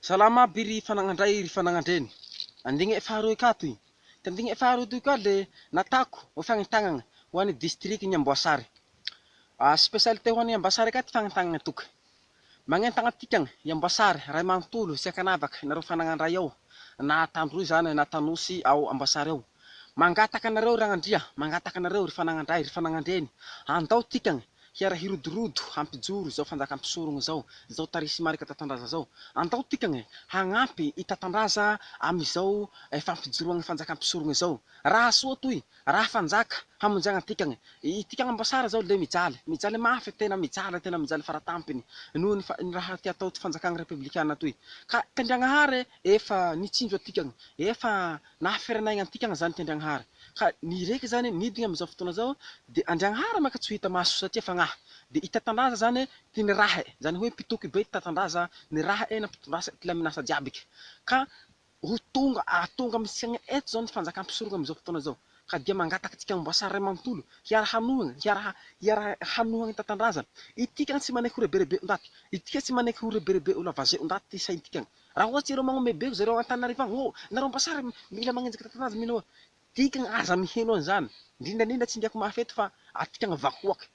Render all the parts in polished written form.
Salama biri fanangandray ry fanangandreny. Andigny faharoy kato. Tandingny faharoy toy ka le natako ho fagnitagnana ho an'ny district ny Amboasary. Spécialité ho an'ny Amboasary ka ty fagnitagnana toka. Magnentagna tikagna i Amboasary, Ray Manontolo, Siakanavaka, nareo fanangandray ao. Na Tandroy zany na Tanosy ao Amboasary ao. Mangataka anareo ragnandria, mangataka anareo ry fanangandray, ry fanangandreny. Andao tikagna hiara hirodorodo hampijoro zao fanjakam-pisorogno zao tarisy marika tatandraza zao. Andao tikagna hagnampy itatandraza amizao fampijoroagna fanjakam-pisorogno zao. Raha soa toy, raha fanjaka hamonjagna tikagna. Tikagna Amboasary zao le mijaly mafy tena mijaly faratampiny noho ny raha ty atao ty fanjakagna republikana toy. Ka Tendranahary efa nitsinjo atikagna, efa nahaferanaigna atikagna zany Tendranahary. Ka ny reky zany nidina amizao fotoana zao de Andriagnahary maka tsy hita maso satria fagnahy. De itatandraza zany ty nirahy, zany hoe pitoky be itatandraza nirahy nampitondrasa ty laminasa jiabiky. Ka ho tonga amisiagna eto zao ny fanjakam-pisorogna amizao fotoana zao. Ka dia mangataky tsika Amboasary Ray Manontolo hiara hanohagna itatandraza. Itikagna tsy maneky ho reberebe ndaty, itika tsy maneky ho reberebe olo avazeo ndaty ty saitikagna. Raha ohatsy ireo magnome beko zareo Antananarivo agny, oh nareo Amboasary mila magnenjika itatandraza mino. Tikagna aza miheno an'izany. Indrindra tsy ndiako mafy eto fa atikagna vahoaka.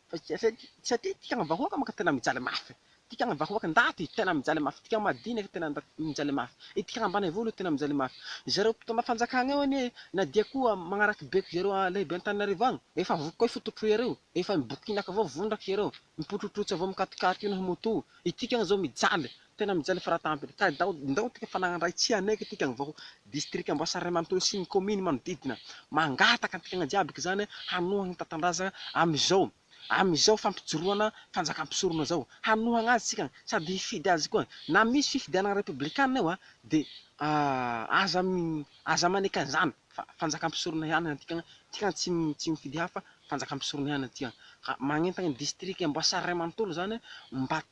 Satria tikagna vahoaka maka tena mijaly mafy. Tikagna vahoaka ndaty tena mijaly mafy. Tikagna madiniky tena mijaly mafy. Tikagna Ambanivolo tena mijaly mafy. Zareo mpitondra fanjakagna eo anie na dia koa magnaraky beko zareo lehibe Antananarivo agny, efa voky fototro yareo, efa mibokinaka avao vondraky yareo, mipotrotrotsy avao mikatikaty ino moto. Itikagna zao mijaly, tena mijaly faratampiny. Ka ndao tika fanangandray tsy aneky tikagna vao district Amboasary Ray Manontolo sy ny commune manodidina. Mangataka tikagna jiabiky zany hanohagna itatandraza amizao fampijoroana fanjakam-pisorona zao. Hanohagna azy tsika sady hifidy azy koa. Na misy fifidianana republikana eo de aza maneky an'izany fa fanjakam-pisorona ihany tikagna tsy mifidy hafa fanjakam-pisorona ihany tikagna. Ka magnentagna ny district Amboasary Ray Manontolo zany mba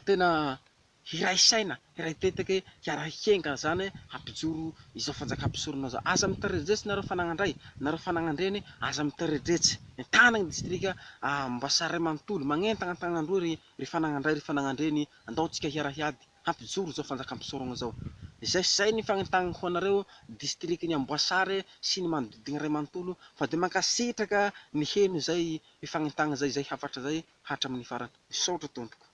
tena hiray saina, hiray teteke, hiara hikenga zany hampijoro izao fanjakam-pisorona zao. Aza mitaridretsy nareo fanangandray, nareo fanangandreny aza mitaridretsy. Tanagny district Amboasary Ray Manontolo magnentagna Antananarivo ry fanangandray ry fanangandreny, andaotsika hiara hiady hampijoro zao fanjakam-pisorona zao. Zay ny fagnentagnana ho anareo district ny Amboasary sy ny manodidina Ray Manontolo fa de mankasitraka ny heno zay fagnentagna zay hafatra zay hatramin'ny farany. Misaotra tompoko.